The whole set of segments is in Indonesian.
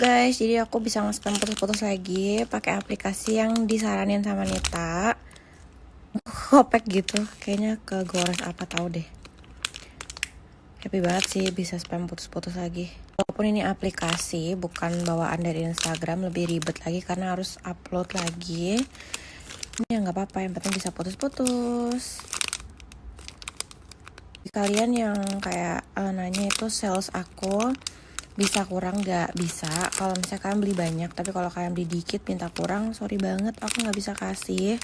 guys, jadi aku bisa nge-spam putus-putus lagi pakai aplikasi yang disaranin sama Nita. Kopek gitu, kayaknya ke gores apa tahu deh. Happy banget sih bisa spam putus-putus lagi. Walaupun ini aplikasi bukan bawaan dari Instagram, lebih ribet lagi karena harus upload lagi. Ini ya nggak apa-apa, yang penting bisa putus-putus. Kalian yang kayak nanya itu sales aku bisa kurang nggak? Bisa kalau misalnya kalian beli banyak, tapi kalau kalian beli dikit minta kurang, sorry banget aku nggak bisa kasih.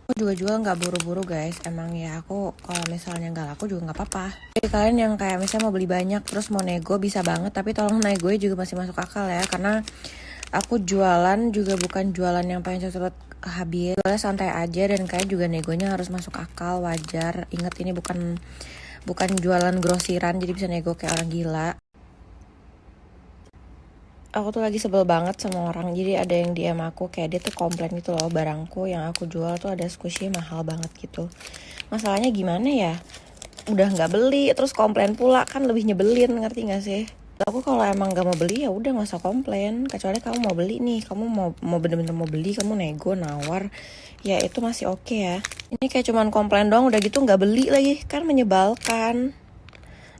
Aku juga jual nggak buru-buru guys, emang ya aku kalau misalnya nggak laku juga nggak apa-apa. Jadi kalian yang kayak misalnya mau beli banyak terus mau nego bisa banget, tapi tolong nego juga masih masuk akal ya, karena aku jualan juga bukan jualan yang pengen cepet habis, jualan santai aja, dan kayak juga negonya harus masuk akal, wajar. Ingat ini bukan jualan grosiran jadi bisa nego kayak orang gila. Aku tuh lagi sebel banget sama orang, jadi ada yang DM aku kayak dia tuh komplain gitu loh, barangku yang aku jual tuh ada squishy mahal banget gitu. Masalahnya gimana ya, udah nggak beli terus komplain pula, kan lebih nyebelin, ngerti nggak sih? Aku kalau emang nggak mau beli ya udah nggak usah komplain, kecuali kamu mau beli nih, kamu mau bener-bener mau beli, kamu nego nawar ya itu masih oke ya. Ini kayak cuman komplain doang udah gitu nggak beli lagi, kan menyebalkan.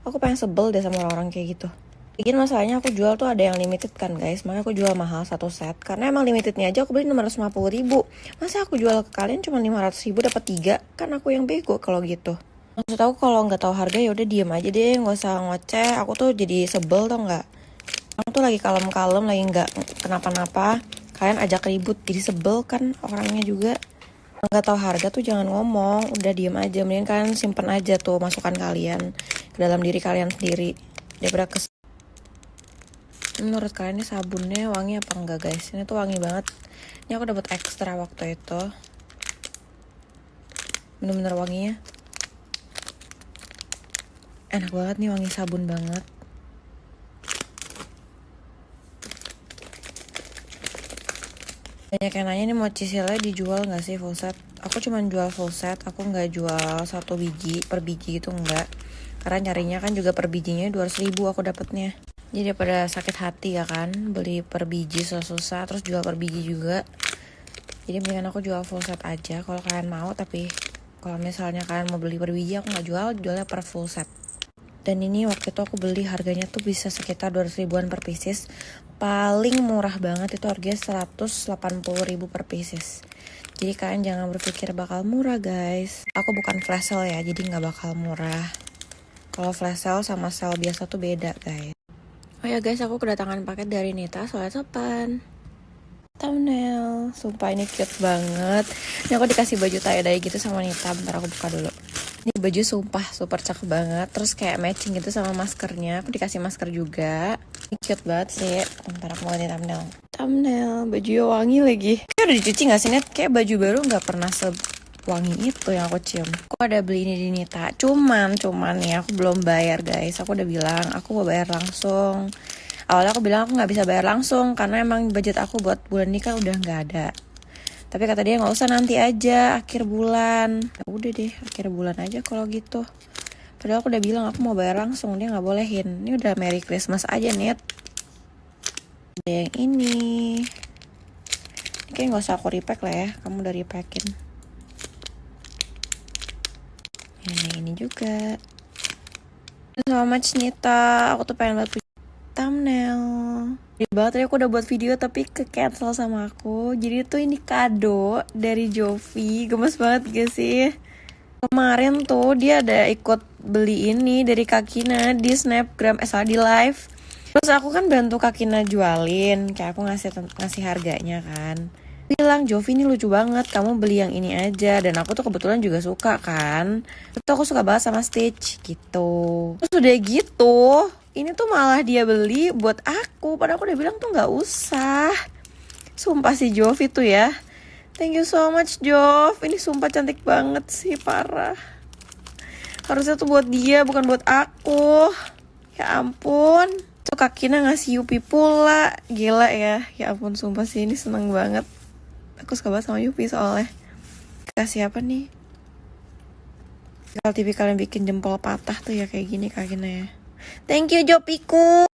Aku pengen sebel deh sama orang-orang kayak gitu. Bikin masalahnya aku jual tuh ada yang limited kan guys, makanya aku jual mahal satu set, karena emang limitednya aja aku beli 650.000. Masa aku jual ke kalian cuma 500.000 dapat 3? Kan aku yang bego kalau gitu. Maksud aku kalau nggak tahu harga ya udah diem aja deh, nggak usah ngoceh. Aku tuh jadi sebel tau nggak? Aku tuh lagi kalem-kalem, lagi nggak kenapa-napa, kalian ajak ribut, jadi sebel kan orangnya juga. Nggak tahu harga tuh jangan ngomong, udah diem aja. Mending kalian simpen aja tuh masukan kalian ke dalam diri kalian sendiri daripada Menurut kalian ini sabunnya wangi apa enggak guys? Ini tuh wangi banget. Ini aku dapat ekstra waktu itu. Bener-bener wanginya enak banget nih, wangi sabun banget. Banyak yang nanya nih mau cisilnya dijual nggak sih full set? Aku cuma jual full set, aku nggak jual satu biji per biji gitu, enggak. Karena nyarinya kan juga per bijinya 200.000 aku dapetnya. Jadi daripada sakit hati ya kan, beli per biji susah-susah terus jual per biji juga. Jadi mendingan aku jual full set aja kalau kalian mau, tapi kalau misalnya kalian mau beli per biji aku nggak jual, jualnya per full set. Dan ini waktu itu aku beli harganya tuh bisa sekitar 200 ribuan per pieces. Paling murah banget itu harganya 180.000 per pieces. Jadi kalian jangan berpikir bakal murah guys. Aku bukan flash sale ya, jadi nggak bakal murah. Kalau flash sale sama sale biasa tuh beda guys. Oh ya guys, aku kedatangan paket dari Nita soal sopan. Thumbnail, sumpah ini cute banget. Ini aku dikasih baju tie-dye gitu sama Nita, bentar aku buka dulu. Ini baju sumpah super cakep banget, terus kayak matching gitu sama maskernya. Aku dikasih masker juga. Ini cute banget sih. Bentar aku mau ganti thumbnail. Thumbnail, bajunya wangi lagi. Kayak udah dicuci gak sih Net? Kayak baju baru gak pernah wangi itu yang aku cium. Aku ada beli ini di Nita. Cuman ya aku belum bayar guys. Aku udah bilang aku mau bayar langsung. Awalnya aku bilang aku nggak bisa bayar langsung karena emang budget aku buat bulan ini kan udah nggak ada. Tapi kata dia nggak usah, nanti aja akhir bulan. Ya udah deh akhir bulan aja kalau gitu. Padahal aku udah bilang aku mau bayar langsung, dia nggak bolehin. Ini udah Merry Christmas aja Net. Ada yang ini kayak nggak usah aku repack lah ya. Kamu udah repackin. Ini juga. So much Nita, aku tuh pengen buat thumbnail. Jadi banget ya aku udah buat video tapi ke cancel sama aku. Jadi tuh ini kado dari Jovi. Gemes banget gak sih? Kemarin tuh dia ada ikut beli ini dari Kakina di Snapgram, di live. Terus aku kan bantu Kakina jualin, kayak aku ngasih harganya kan. Bilang, Jovi ini lucu banget, kamu beli yang ini aja. Dan aku tuh kebetulan juga suka kan. Itu aku suka banget sama Stitch gitu. Terus udah gitu, ini tuh malah dia beli buat aku. Padahal aku udah bilang tuh gak usah. Sumpah si Jovi tuh ya. Thank you so much Jov. Ini sumpah cantik banget sih, parah. Harusnya tuh buat dia, bukan buat aku. Ya ampun. Tuh Kakina ngasih Yupi pula. Gila ya. Ya ampun sumpah sih ini seneng banget. Aku suka banget sama Yupi soalnya. Kasih apa nih? Kalau tipikal yang bikin jempol patah tuh ya kayak gini Kakina ya. Thank you Jopiku.